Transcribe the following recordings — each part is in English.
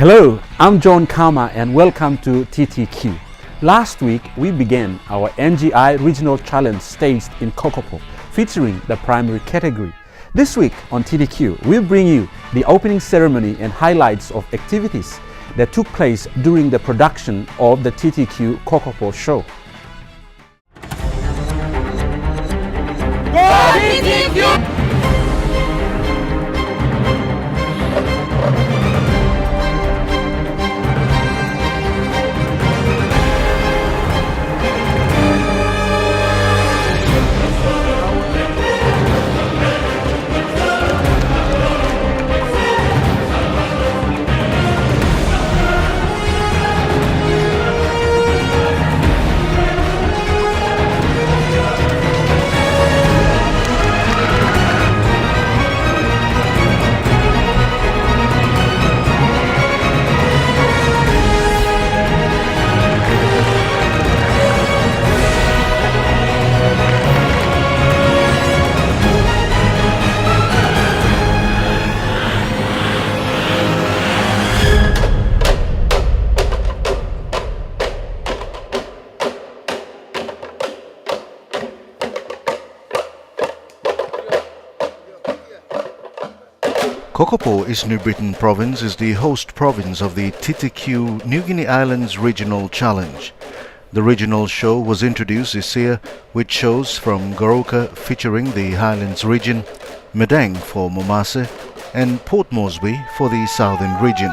Hello, I'm John Kama and welcome to TTQ. Last week, we began our NGI Regional Challenge staged in Kokopo, featuring the primary category. This week on TTQ, we'll bring you the opening ceremony and highlights of activities that took place during the production of the TTQ Kokopo show. Go TTQ! Kokopo, East New Britain Province, is the host province of the TTQ New Guinea Islands Regional Challenge. The regional show was introduced this year with shows from Goroka featuring the Highlands region, Medang for Momase, and Port Moresby for the southern region.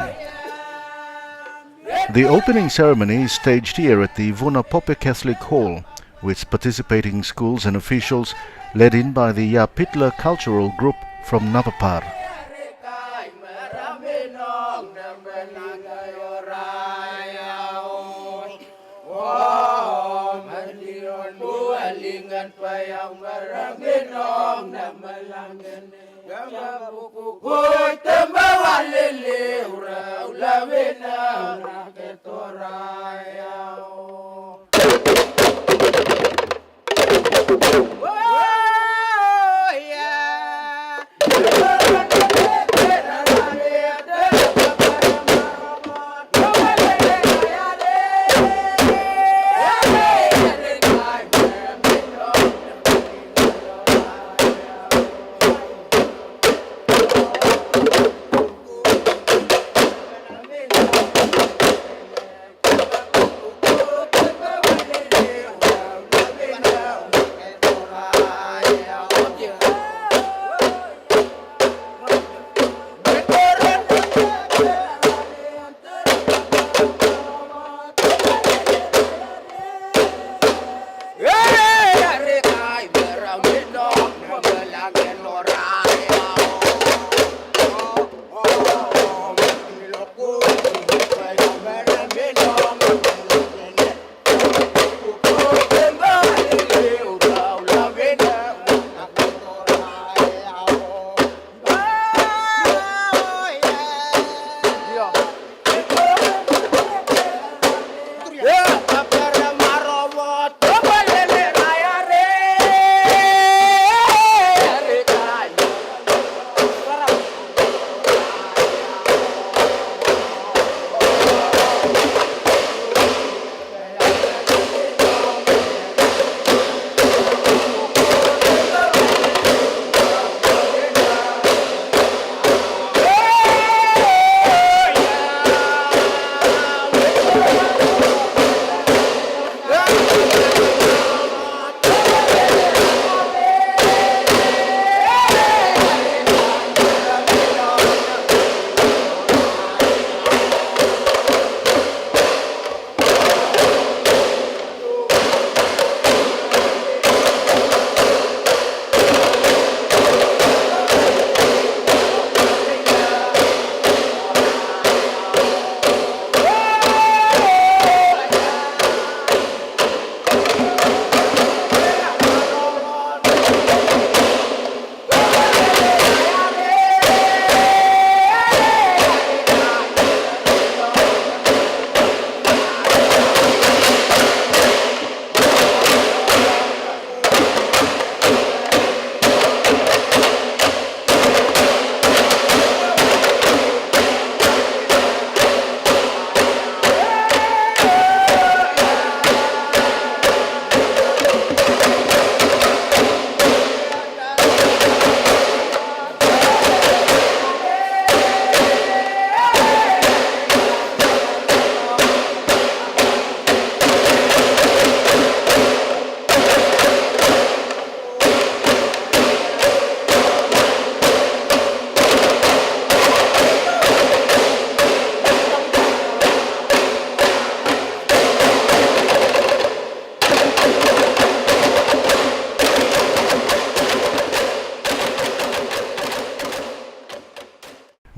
The opening ceremony is staged here at the Vunapope Catholic Hall, with participating schools and officials led in by the Yapitla Cultural Group from Navapar.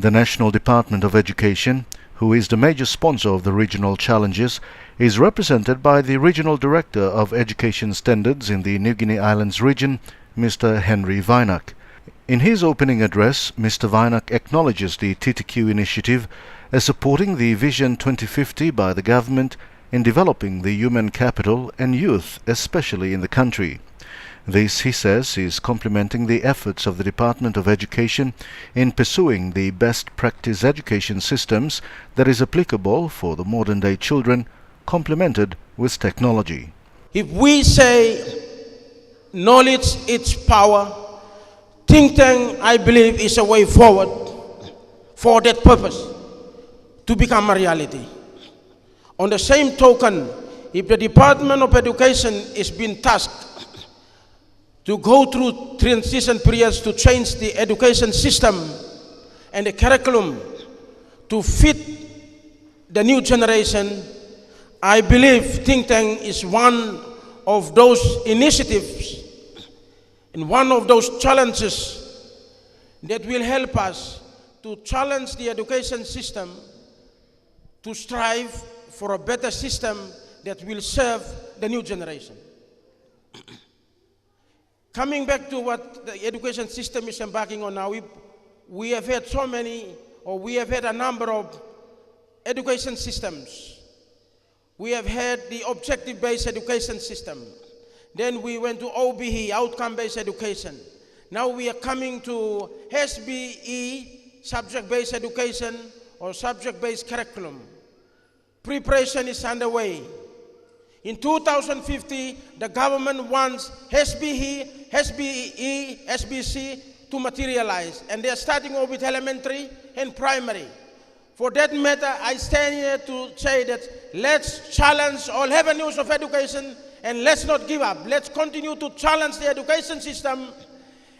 The National Department of Education, who is the major sponsor of the regional challenges, is represented by the Regional Director of Education Standards in the New Guinea Islands region, Mr. Henry Weinak. In his opening address, Mr. Weinak acknowledges the TTQ initiative as supporting the Vision 2050 by the government in developing the human capital and youth, especially in the country. This, he says, is complementing the efforts of the Department of Education in pursuing the best practice education systems that is applicable for the modern-day children, complemented with technology. If we say knowledge is power, think tank, I believe, is a way forward for that purpose to become a reality. On the same token, if the Department of Education is being tasked to go through transition periods to change the education system and the curriculum to fit the new generation, I believe think tank is one of those initiatives and one of those challenges that will help us to challenge the education system to strive for a better system that will serve the new generation. Coming back to what the education system is embarking on now, we have had a number of education systems. We have had the objective-based education system. Then we went to OBE, outcome-based education. Now we are coming to SBE, subject-based education or subject-based curriculum. Preparation is underway. In 2050, the government wants SBE, SBC to materialize, and they're starting off with elementary and primary. For that matter, I stand here to say that let's challenge all avenues of education and let's not give up. Let's continue to challenge the education system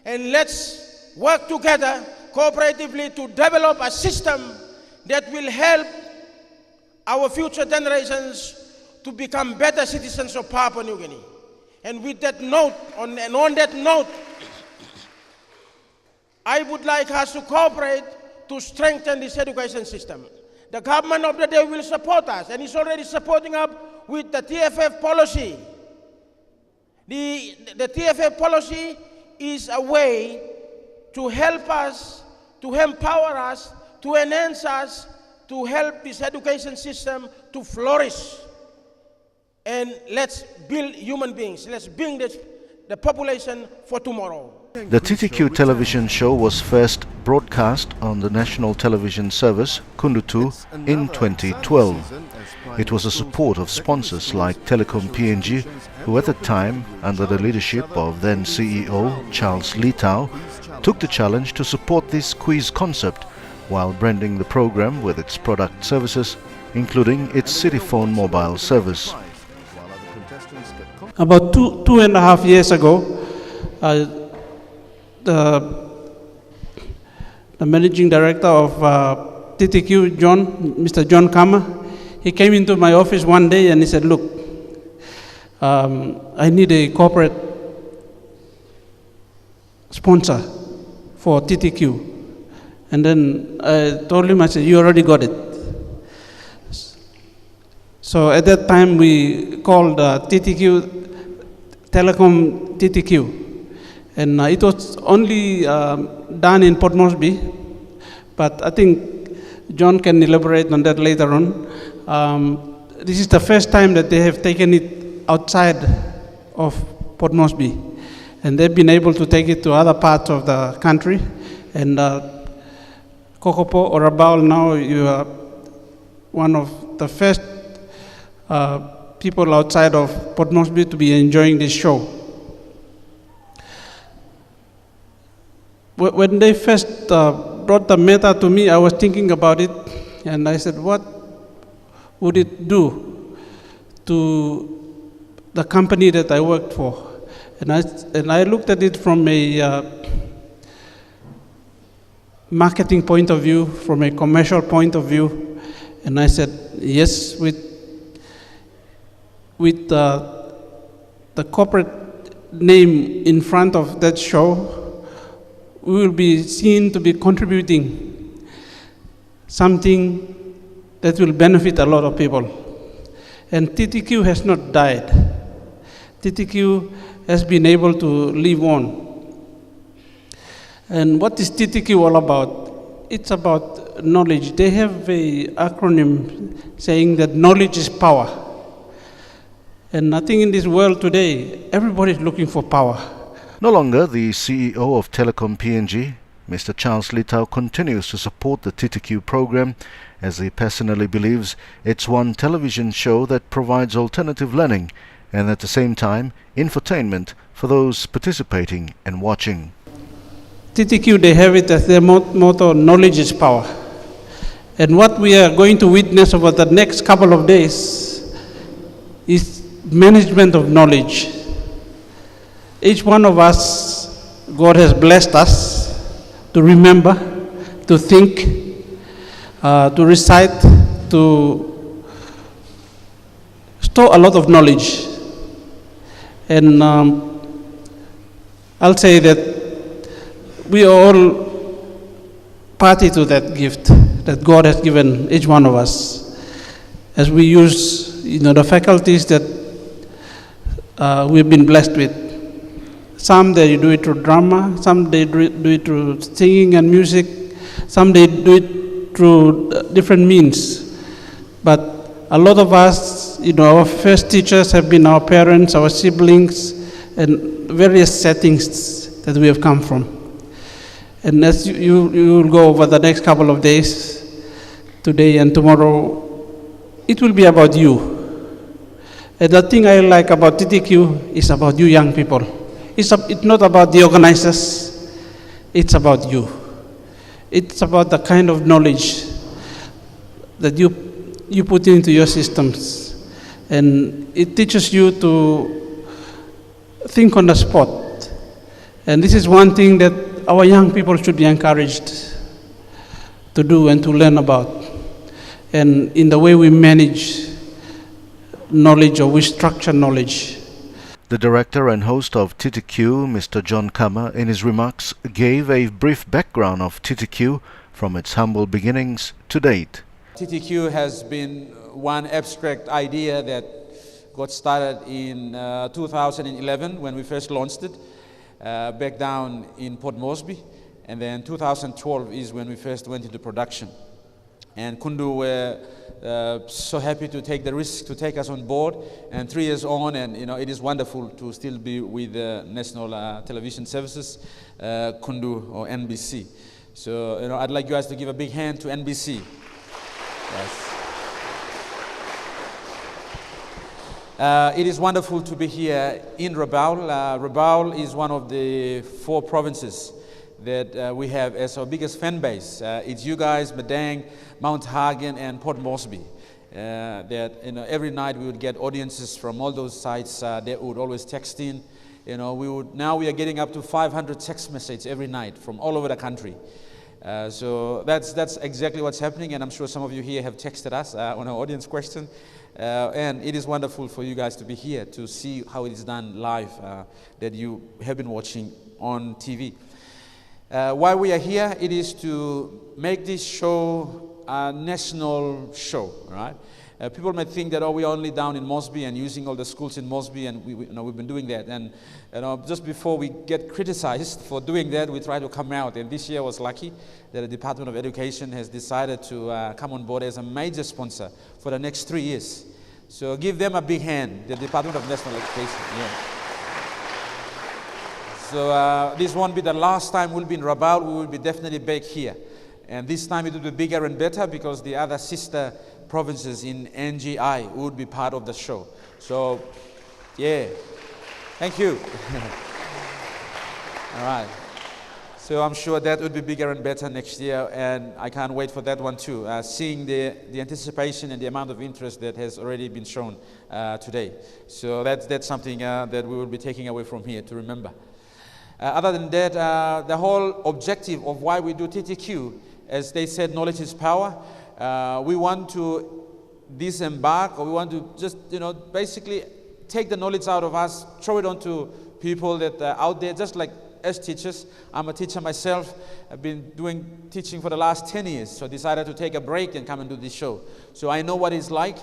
and let's work together cooperatively to develop a system that will help our future generations to become better citizens of Papua New Guinea. And with that note, on that note, I would like us to cooperate to strengthen this education system. The government of the day will support us, and is already supporting us with the TFF policy. The TFF policy is a way to help us, to empower us, to enhance us, to help this education system to flourish. And let's build human beings. Let's build the population for tomorrow. The TTQ television show was first broadcast on the national television service Kundutu in 2012. It was a support of sponsors like Telecom PNG, who at the time, under the leadership of then CEO Charles Litau, took the challenge to support this quiz concept while branding the program with its product services, including its CityPhone mobile service. About two and a half years ago, the managing director of TTQ, Mr. John Kama, he came into my office one day and he said, look, I need a corporate sponsor for TTQ. And then I told him, I said, you already got it. So at that time we called TTQ, Telecom TTQ. And it was only done in Port Moresby, but I think John can elaborate on that later on. This is the first time that they have taken it outside of Port Moresby, and they've been able to take it to other parts of the country. And Kokopo or Rabaul, now you are one of the first people outside of Port Moresby to be enjoying this show. When they first brought the matter to me, I was thinking about it, and I said, what would it do to the company that I worked for? And I looked at it from a marketing point of view, from a commercial point of view, and I said, yes, with the corporate name in front of that show, we will be seen to be contributing something that will benefit a lot of people. And TTQ has not died. TTQ has been able to live on. And what is TTQ all about? It's about knowledge. They have an acronym saying that knowledge is power. And I think in this world today, everybody is looking for power. No longer the CEO of Telecom PNG, Mr. Charles Litau continues to support the TTQ program as he personally believes it's one television show that provides alternative learning and at the same time infotainment for those participating and watching. TTQ, they have it as their motto, knowledge is power. And what we are going to witness over the next couple of days is management of knowledge. Each one of us, God has blessed us to remember, to think, to recite, to store a lot of knowledge. And I'll say that we are all party to that gift that God has given each one of us as we use the faculties that we've been blessed with. Some they do it through drama, some they do it through singing and music, some they do it through different means. But a lot of us, our first teachers have been our parents, our siblings, and various settings that we have come from. And as you will go over the next couple of days, today and tomorrow, it will be about you. And the thing I like about TTQ is about you young people. It's not about the organizers, it's about you. It's about the kind of knowledge that you put into your systems. And it teaches you to think on the spot. And this is one thing that our young people should be encouraged to do and to learn about. And in the way we manage knowledge or we structure knowledge. The director and host of TTQ, Mr. John Kama, in his remarks gave a brief background of TTQ from its humble beginnings to date. TTQ has been one abstract idea that got started in 2011 when we first launched it back down in Port Moresby, and then 2012 is when we first went into production. And Kundu were so happy to take the risk to take us on board, and 3 years on, and it is wonderful to still be with the National Television Services, Kundu or NBC. So I'd like you guys to give a big hand to NBC. Yes. It is wonderful to be here in Rabaul. Rabaul is one of the 4 provinces that we have as our biggest fan base. It's you guys, Madang, Mount Hagen, and Port Moresby. That every night we would get audiences from all those sites. They would always text in. Now we are getting up to 500 text messages every night from all over the country. So that's exactly what's happening, and I'm sure some of you here have texted us on our audience question. And it is wonderful for you guys to be here to see how it is done live that you have been watching on TV. Why we are here, it is to make this show a national show, right? People might think that, we're only down in Moresby and using all the schools in Moresby, and we've been doing that. And just before we get criticized for doing that, we try to come out. And this year was lucky that the Department of Education has decided to come on board as a major sponsor for the next 3 years. So give them a big hand, the Department of National Education. Yeah. So this won't be the last time we'll be in Rabaul. We will be definitely back here. And this time it will be bigger and better because the other sister provinces in NGI would be part of the show. So, yeah. Thank you. All right. So I'm sure that would be bigger and better next year, and I can't wait for that one too. Seeing the anticipation and the amount of interest that has already been shown today. So that's something that we will be taking away from here to remember. Other than that, the whole objective of why we do TTQ, as they said, knowledge is power. We want to disembark, or we want to just, basically take the knowledge out of us, throw it onto people that are out there, just like as teachers. I'm a teacher myself. I've been doing teaching for the last 10 years, so I decided to take a break and come and do this show. So I know what it's like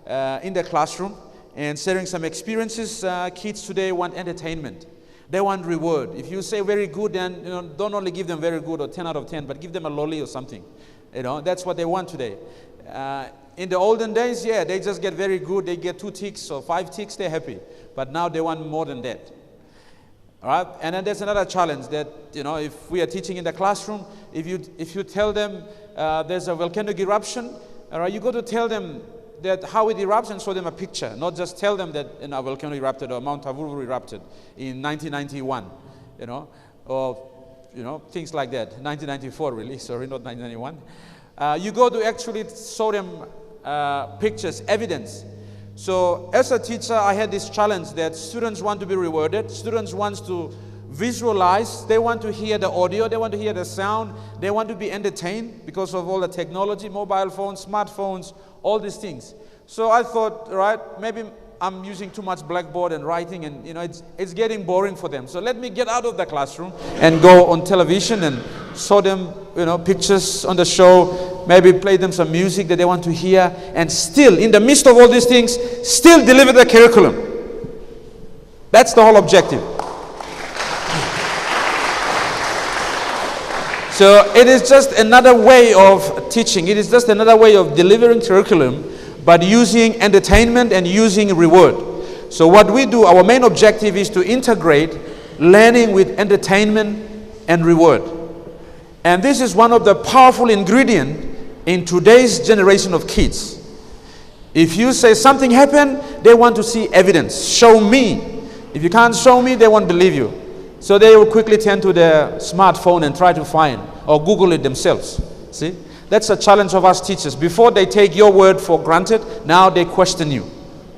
in the classroom and sharing some experiences. Kids today want entertainment. They want reward. If you say very good, then don't only give them very good or 10 out of 10, but give them a lolly or something. That's what they want today. In the olden days, yeah, they just get very good. They get 2 ticks or 5 ticks, they're happy. But now they want more than that. All right? And then there's another challenge that, if we are teaching in the classroom, if you tell them there's a volcanic eruption, all right, you got to tell them that how it erupts and show them a picture, not just tell them that a volcano erupted or Mount Rabaul erupted in 1991, or things like that. 1994, really, sorry, not 1991. You go to actually show them pictures, evidence. So as a teacher, I had this challenge that students want to be rewarded. Students want to visualize. They want to hear the audio. They want to hear the sound. They want to be entertained because of all the technology, mobile phones, smartphones, all these things. So I thought, right, maybe I'm using too much blackboard and writing, and it's getting boring for them. So let me get out of the classroom and go on television and show them pictures on the show, maybe play them some music that they want to hear, and still, in the midst of all these things, still deliver the curriculum. That's the whole objective. So it is just another way of teaching. It is just another way of delivering curriculum, but using entertainment and using reward. So what we do, our main objective is to integrate learning with entertainment and reward. And this is one of the powerful ingredients in today's generation of kids. If you say something happened, they want to see evidence. Show me. If you can't show me, they won't believe you. So they will quickly turn to their smartphone and try to find or Google it themselves. See? That's a challenge of us teachers. Before they take your word for granted, now they question you.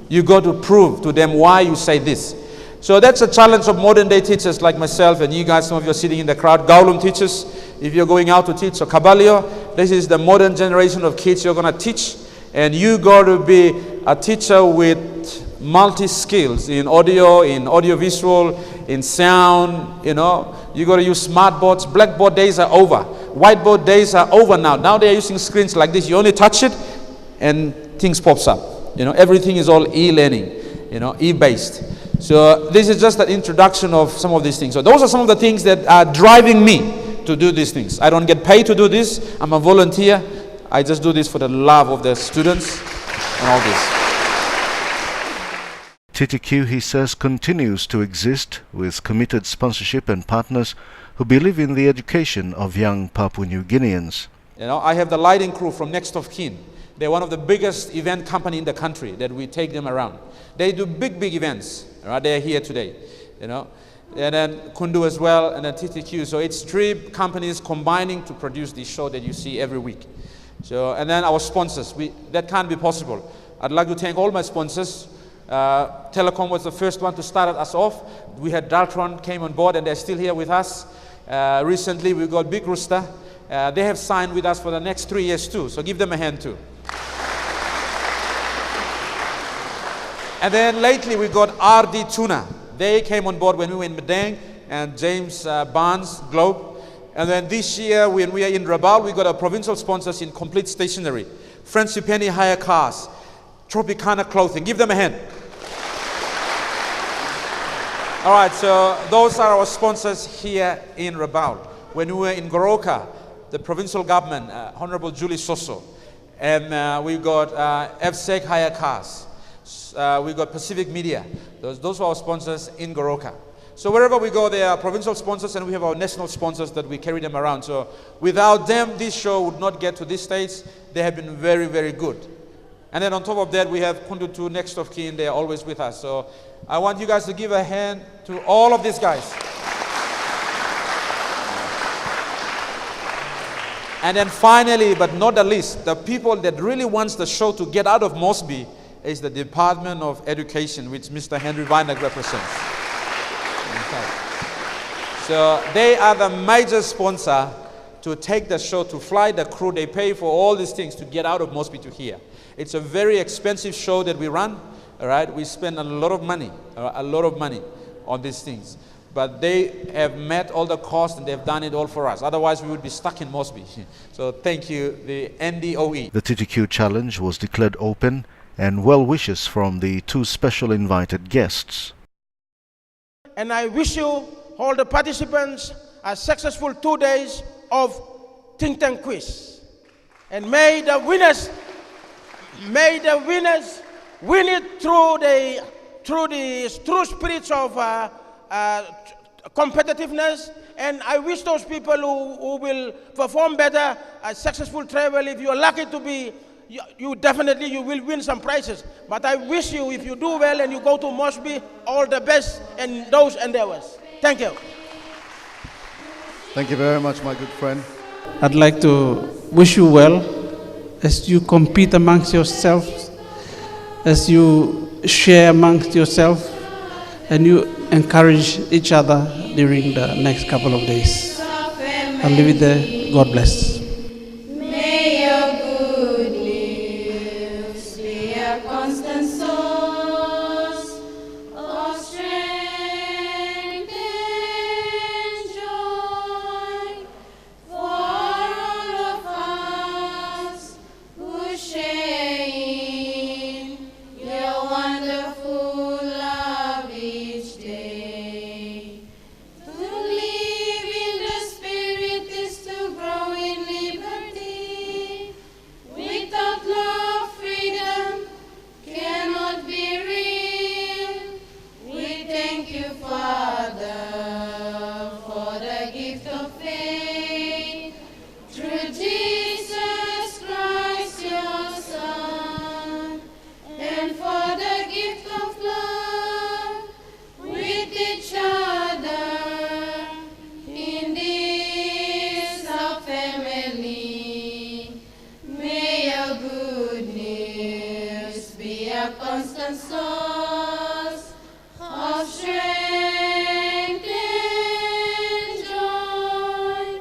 You got to prove to them why you say this. So that's a challenge of modern day teachers like myself and you guys, some of you are sitting in the crowd, Gaulum teachers. If you're going out to teach, so Kabalio, this is the modern generation of kids you're going to teach. And you got to be a teacher with multi-skills in audio visual, in sound, you got to use smart boards. Blackboard days are over. Whiteboard days are over now. Now they're using screens like this. You only touch it and things pops up. Everything is all e-learning, e-based. So this is just an introduction of some of these things. So those are some of the things that are driving me to do these things. I don't get paid to do this. I'm a volunteer. I just do this for the love of the students and all this. TTQ, he says, continues to exist with committed sponsorship and partners who believe in the education of young Papua New Guineans. I have the lighting crew from Next of Kin. They're one of the biggest event company in the country that we take them around. They do big events. Right? They're here today. And then Kundu as well, and then TTQ. So it's 3 companies combining to produce this show that you see every week. So, and then our sponsors. That can't be possible. I'd like to thank all my sponsors. Telecom was the first one to start us off. We had Daltron came on board and they're still here with us. Recently we got Big Rooster. They have signed with us for the next 3 years too. So give them a hand too. And then lately we got RD Tuna. They came on board when we were in Medang, and James Barnes, Globe. And then this year when we are in Rabaul, we got our provincial sponsors in Complete Stationery. Francipani Hire Cars. Tropicana Clothing. Give them a hand. All right, so those are our sponsors here in Rabaul. When we were in Goroka, the provincial government, Honorable Julie Soso, and we got FSEC Hire Cars. We got Pacific Media. Those are our sponsors in Goroka. So wherever we go, there are provincial sponsors, and we have our national sponsors that we carry them around. So without them, this show would not get to this stage. They have been very, very good. And then on top of that, we have Kundu 2, Next of Kin. They are always with us. So I want you guys to give a hand to all of these guys. And then finally, but not the least, the people that really wants the show to get out of Mosby is the Department of Education, which Mr. Henry Weineck represents. Okay. So they are the major sponsor to take the show, to fly the crew. They pay for all these things to get out of Mosby to here. It's a very expensive show that we run. All right, we spend a lot of money on these things. but they have met all the costs and they've done it all for us. Otherwise, we would be stuck in Mosby. So thank you, the NDOE. The TTQ challenge was declared open and well wishes from the two special invited guests. And I wish you, all the participants, a successful 2 days of think tank quiz. And may the winners win it through the true spirits of competitiveness. And I wish those people who will perform better a successful travel. If you're lucky to be, you definitely will win some prizes. But I wish you, if you do well and you go to Mosby, all the best in those endeavors. Thank you. Thank you very much, my good friend. I'd like to wish you well as you compete amongst yourselves, as you share amongst yourself, and you encourage each other during the next couple of days. I'll leave it there. God bless. May your good news be a constant source of strength and joy for all of us who share in your wonderful love each day. To live in the Spirit is to grow in liberty. Without love, freedom cannot be real. We thank you, Father, for the gift of faith through Jesus Christ, your Son, and for the gift of love with each other in this our family. May your good news be a constant source of strength and joy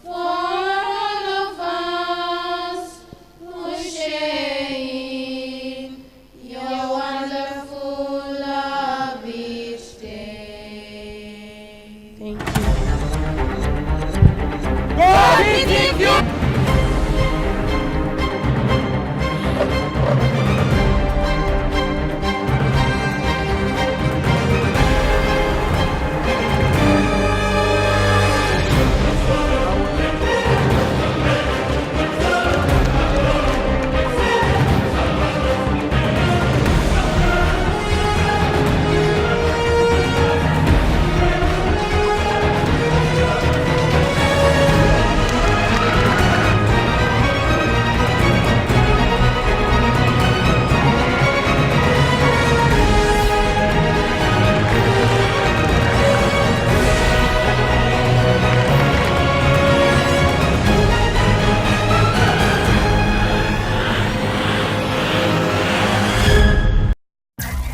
for all of us who share in your wonderful love each day. Thank you.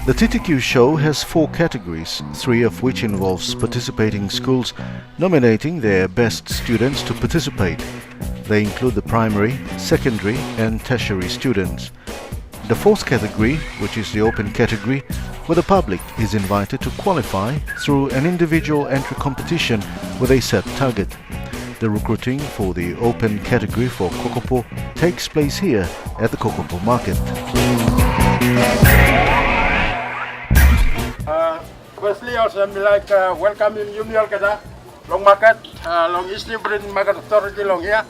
The TTQ show has 4 categories, 3 of which involves participating schools nominating their best students to participate. They include the primary, secondary and tertiary students. The 4th category, which is the open category, where the public is invited to qualify through an individual entry competition with a set target. The recruiting for the open category for Kokopo takes place here at the Kokopo market. Firstly, also I like welcome in Yumiol kada long market, long East Librin Market Authority long here.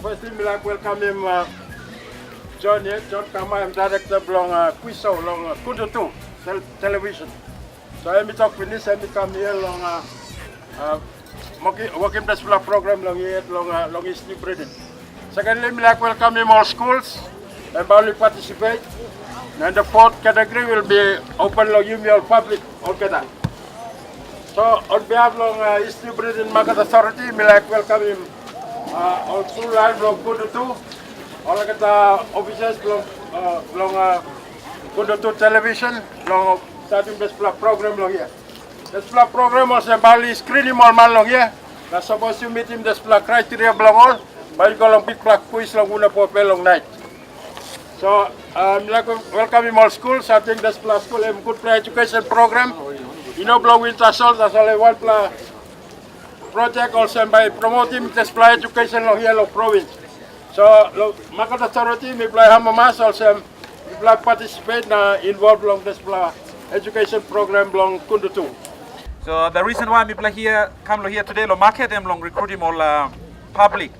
Firstly, I like welcome him John Kama, I'm director of long quiz show long Kundutu television. So I talk with this, I come here long working this program long here long East Librin. Secondly, I like welcome him all schools and probably participate. And the 4th category will be open long Yumiol public altogether. So on behalf of East New Britain Market Authority, I like welcome him all through line from Kundutu, all the officers from Kundutu television, long starting this program long here. This program also Bali screening all man long here. That's supposed to meet him this criteria long all, but you go long big quiz long una for long night. So, welcome in all schools. I think this school has a good pre-education program. Blow winter salt as a one project also by promoting display education lo here lo province. So lo Makat authority may play hamamas also may participate na involved long display education program long kundutu. So the reason why we play here, come here today, lo market them long recruit him all public.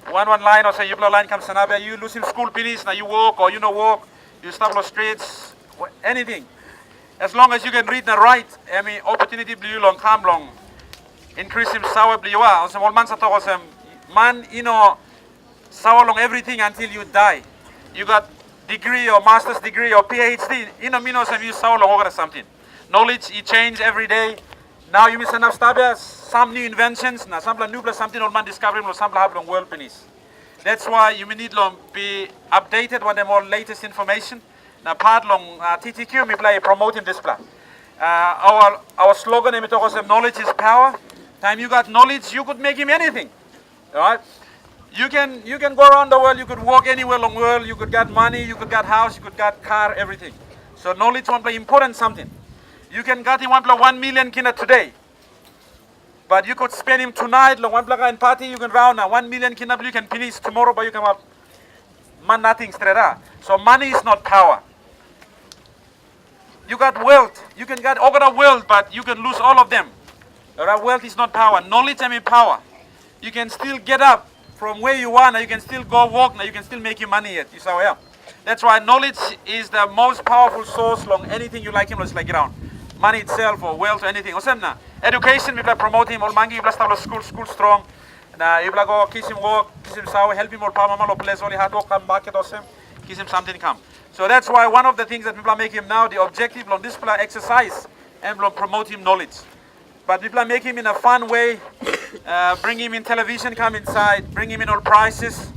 One line or say you blow line comes Sanabia, you lose him school finish, now you walk or you no walk, you stop on streets, anything. As long as you can read and write, I mean opportunity blue long come long. Increase him sour blue are some old man sa man, you know, sour long everything until you die. You got degree or master's degree or PhD, you know, you sour long over something. Knowledge you change every day. Now you miss enough stabia, some new inventions, na sample new plus something old man discovering or sample have long world penis. That's why you need to be updated with the more latest information. Now part long TTQ we play promoting this plan. Our slogan is knowledge is power. Time you got knowledge, you could make him anything. Alright? You can go around the world, you could walk anywhere along the world, you could get money, you could get house, you could get car, everything. So knowledge one play important something. You can get him 1 million kina today. But you could spend him tonight, long one plaka in party, you can round now 1 million kina, you can finish tomorrow, but you come up man nothing straight up. So money is not power. You got wealth, you can get all the wealth, but you can lose all of them. Alright, wealth is not power. Knowledge I mean power. You can still get up from where you are now, you can still go walk now, you can still make your money yet. You say, well, that's why knowledge is the most powerful source long anything you like him, let's like around. Money itself or wealth or anything. Education, we promote him, all mangi, we start school strong. Now, you go kiss him walk, kiss him sour, help him all power, mama, place only hard work, come market or some, kiss him something come. So that's why one of the things that people make him now, the objective on this exercise and promote him knowledge. But people make him in a fun way, bring him in television, come inside, bring him in all prizes.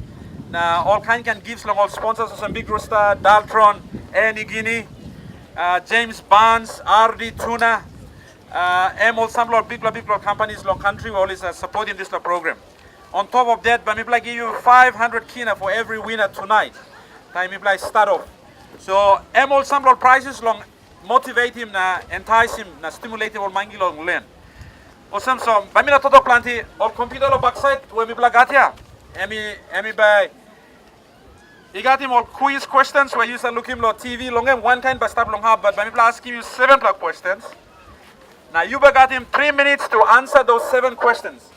Now all kind can give long all sponsors of some big rooster, Daltron, Air Guinea, James Barnes, RD Tuna, all some big companies long country who always supporting this program. On top of that, but give you 500 kina for every winner tonight. Time we start off. So all some prizes long motivate him, entice him, stimulate him all mangi long learn. Awesome, so bamina toto planti all computer lo backside when we plagatia. Emi by you got him all quiz questions where you say look him lo TV long one kind but stop long half, but bami asking you 7 questions. Now you got him 3 minutes to answer those 7 questions.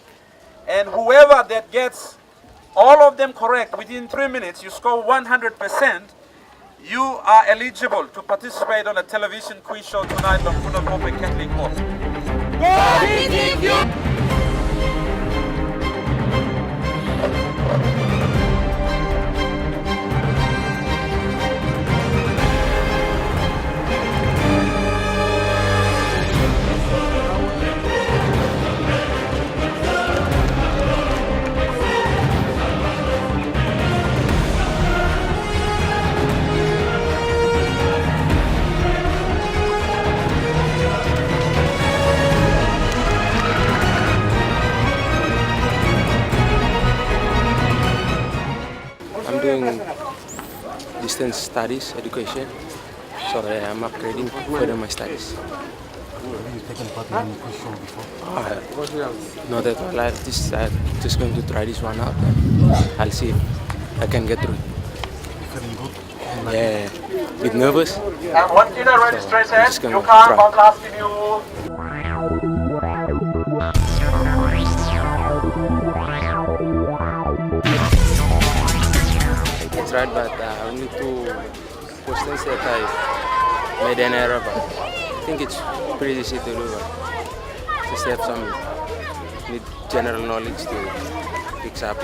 And whoever that gets all of them correct within 3 minutes, you score 100%, you are eligible to participate on a television quiz show tonight on Funal Hope Catholic Court. I'm doing distance studies, education, so I'm upgrading further my studies. Have you taken part in any quiz show before? Not at all. I'm just going to try this one out and I'll see if I can get through. You feeling good? Yeah, a bit nervous. And one kina ready straight I'm ahead, just gonna you can't try. about asking you. It's right, but only 2 questions that I made an error, but I think it's pretty easy to do. But just have some need general knowledge to fix up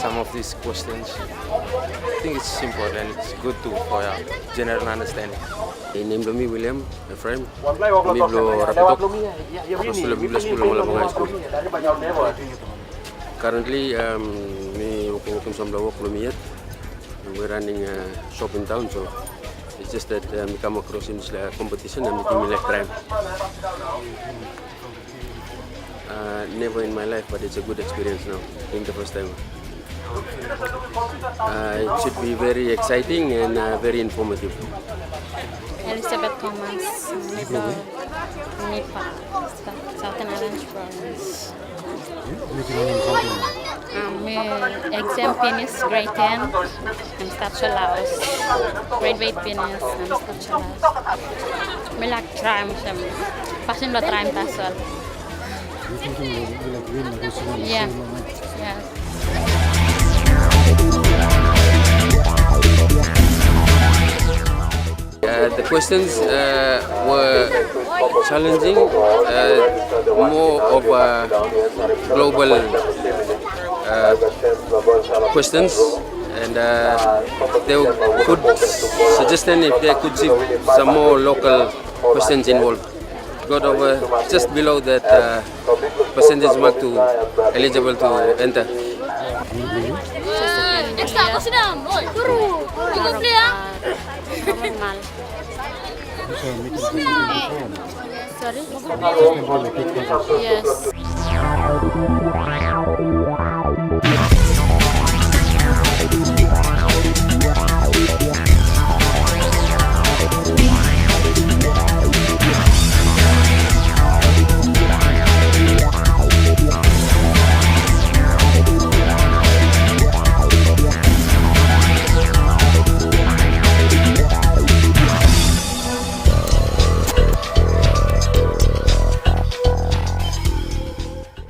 some of these questions. I think it's simple and it's good for general understanding. Name me William Ephraim. Kami belum rapitok. Terus belum mula high school. Currently, me working in some work Lumiyat. We're running a shop in town, so it's just that we come across in this competition and we like time. Never in my life, but it's a good experience now. I think the first time. It should be very exciting and very informative. Elizabeth Thomas, Nepal, Southern Islands province. Anything on something? Exam finish grade 10. I'm start to Laos. Graduate finish. I'm start to Laos. Me like try some. Passion lo try tasal. You thinking you like win this one? Yeah. Yeah. The questions were challenging, more of global questions, and they could suggest if they could see some more local questions involved. Got over just below that percentage mark to eligible to enter. Sorry? Yes.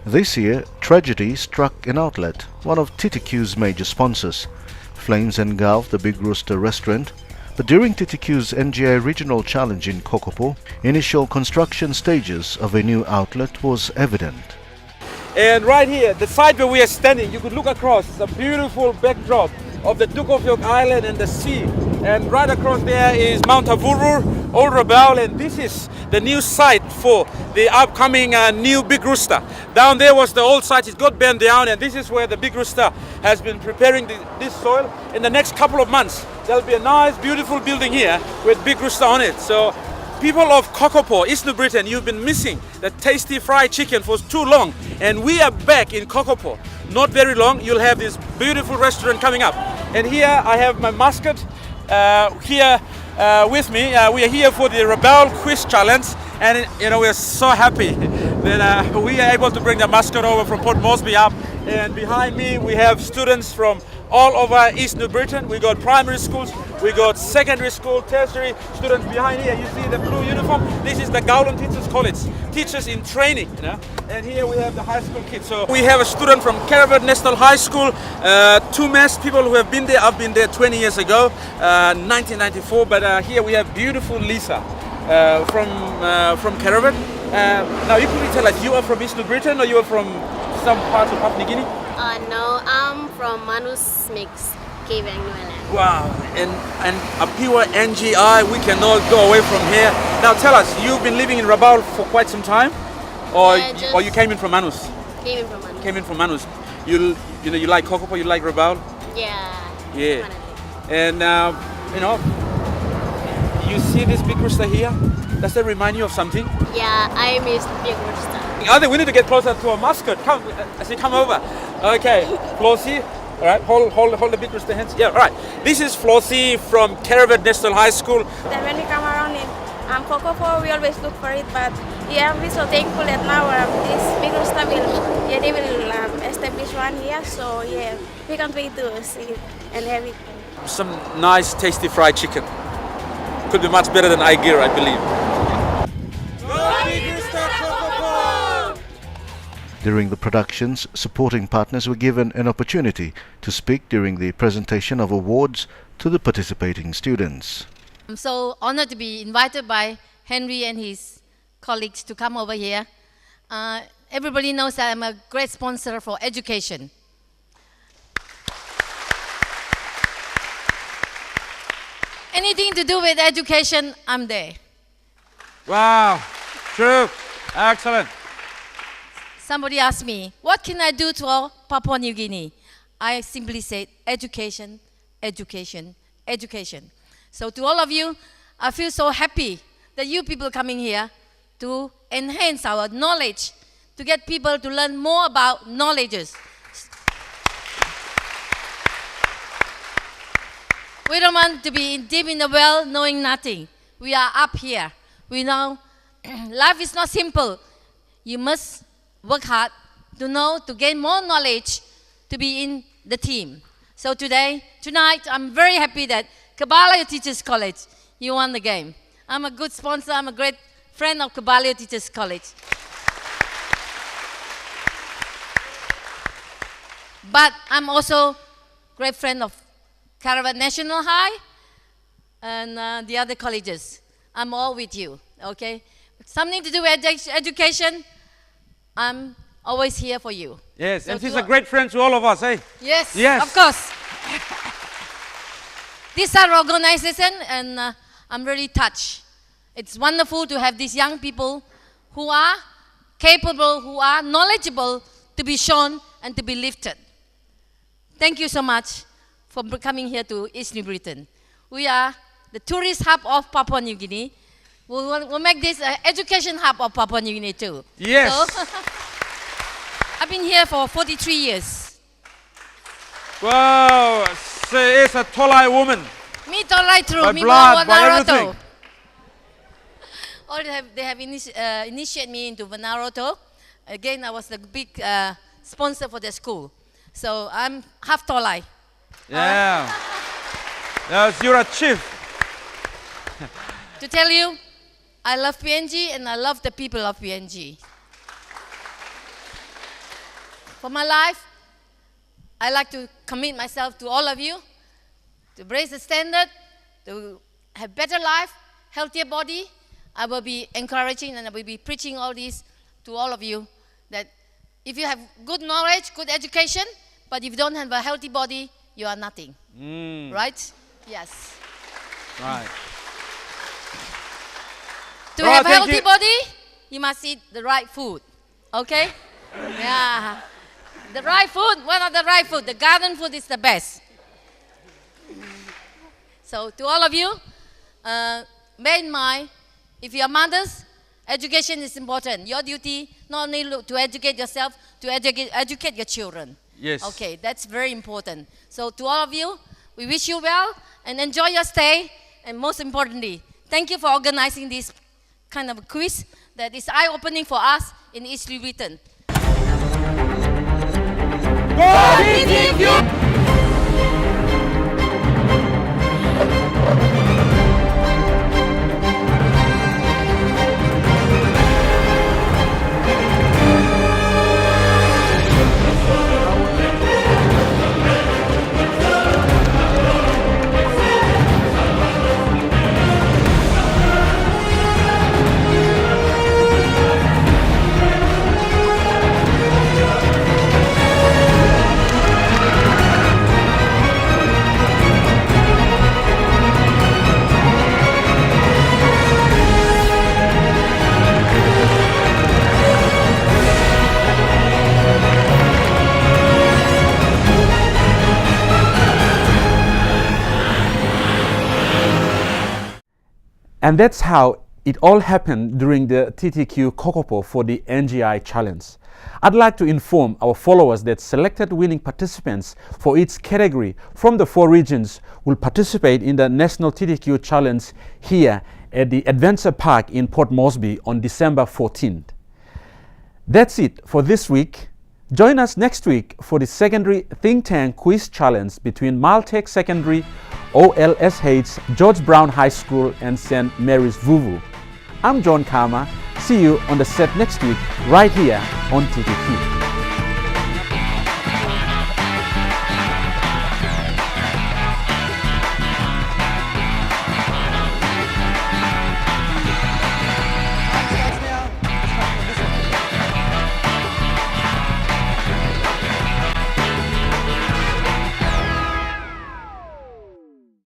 This year, tragedy struck an outlet, one of TTQ's major sponsors. Flames engulfed the Big Rooster restaurant, but during TTQ's NGI Regional Challenge in Kokopo, initial construction stages of a new outlet was evident. And right here, the side where we are standing, you could look across the beautiful backdrop of the Duke of York Island and the sea. And right across there is Mount Avurur, Old Rabaul, and this is the new site for the upcoming new Big Rooster. Down there was the old site, it got burned down, and this is where the Big Rooster has been preparing this soil. In the next couple of months, there'll be a nice, beautiful building here with Big Rooster on it. So people of Kokopo, East New Britain, you've been missing the tasty fried chicken for too long, and we are back in Kokopo. Not very long, you'll have this beautiful restaurant coming up. And here I have my mascot here with me. We are here for the Rabaul Quiz Challenge, and we're so happy that we are able to bring the mascot over from Port Moresby up. And behind me we have students from all over East New Britain. We got primary schools, we got secondary school, tertiary students behind here. You see the blue uniform? This is the Gowland Teachers College, teachers in training, And here we have the high school kids. So we have a student from Caravan National High School, two mass people who have been there. I've been there 20 years ago, 1994. But here we have beautiful Lisa from Caravan. Now you can tell us, you are from East New Britain or you are from some parts of Papua New Guinea? No, I'm from Manus Mix, Cape and New Zealand. Wow, and a pure NGI, we cannot go away from here. Now tell us, you've been living in Rabaul for quite some time? Or you came in from Manus? Came in from Manus. Came in from Manus. You like Kokopo, you like Rabaul? Yeah. Yeah. And you see this Big Rooster here? Does that remind you of something? Yeah, I miss Big Rooster. We need to get closer to our mascot. Come, I say, come over. Okay, Flossie. All right, hold the Big Rooster hands. Yeah, all right. This is Flossie from Caravan National High School. Then when we come around in Kokopo, we always look for it. But yeah, we're so thankful that now this Big Rooster they will establish one here. So yeah, we can't wait to see it and have it. Some nice, tasty fried chicken. Could be much better than Igir, I believe. During the productions, supporting partners were given an opportunity to speak during the presentation of awards to the participating students. I'm so honored to be invited by Henry and his colleagues to come over here. Everybody knows that I'm a great sponsor for education. Anything to do with education, I'm there. Wow, true, excellent. Somebody asked me, what can I do to Papua New Guinea? I simply said, education, education, education. So to all of you, I feel so happy that you people coming here to enhance our knowledge, to get people to learn more about knowledges. We don't want to be deep in the well knowing nothing. We are up here. We know life is not simple. You must work hard to know, to gain more knowledge, to be in the team. So tonight, I'm very happy that Caballo Teachers College, you won the game. I'm a good sponsor. I'm a great friend of Caballo Teachers College. But I'm also great friend of Caravan National High and the other colleges. I'm all with you, okay? Something to do with education, I'm always here for you. Yes, So and she's a great friend to all of us, eh? Yes, Yes. of course. This is our organization, and I'm really touched. It's wonderful to have these young people who are capable, who are knowledgeable, to be shown and to be lifted. Thank you so much for coming here to East New Britain. We are the tourist hub of Papua New Guinea. We'll make this an education hub of Papua New Guinea too. Yes. So, I've been here for 43 years. Wow, she is a Tolai woman. Me Tolai through, By me blood, by Vanaroto. everything. They have initiated me into Vanaroto. Again, I was the big sponsor for the school. So I'm half Tolai. Yeah. Yes, you're a chief. To tell you, I love PNG and I love the people of PNG. For my life, I like to commit myself to all of you, to raise the standard, to have better life, healthier body. I will be encouraging and I will be preaching all this to all of you, that if you have good knowledge, good education, but if you don't have a healthy body, you are nothing. Right? Yes. Right. To have a healthy body, you must eat the right food. Okay? Yeah. The right food, one of the right food, the garden food is the best. So to all of you, bear in mind, if you are mothers, education is important. Your duty not only to educate yourself, to educate your children. Yes. Okay, that's very important. So to all of you, we wish you well and enjoy your stay. And most importantly, thank you for organizing this kind of a quiz that is eye-opening for us in East New Britain. Go TTQ! And that's how it all happened during the TTQ Kokopo for the NGI Challenge. I'd like to inform our followers that selected winning participants for each category from the 4 regions will participate in the National TTQ Challenge here at the Adventure Park in Port Moresby on December 14th. That's it for this week. Join us next week for the Secondary Think Tank Quiz Challenge between Maltech Secondary, OLSH, George Brown High School and St. Mary's Vuvu. I'm John Karma. See you on the set next week right here on TTQ.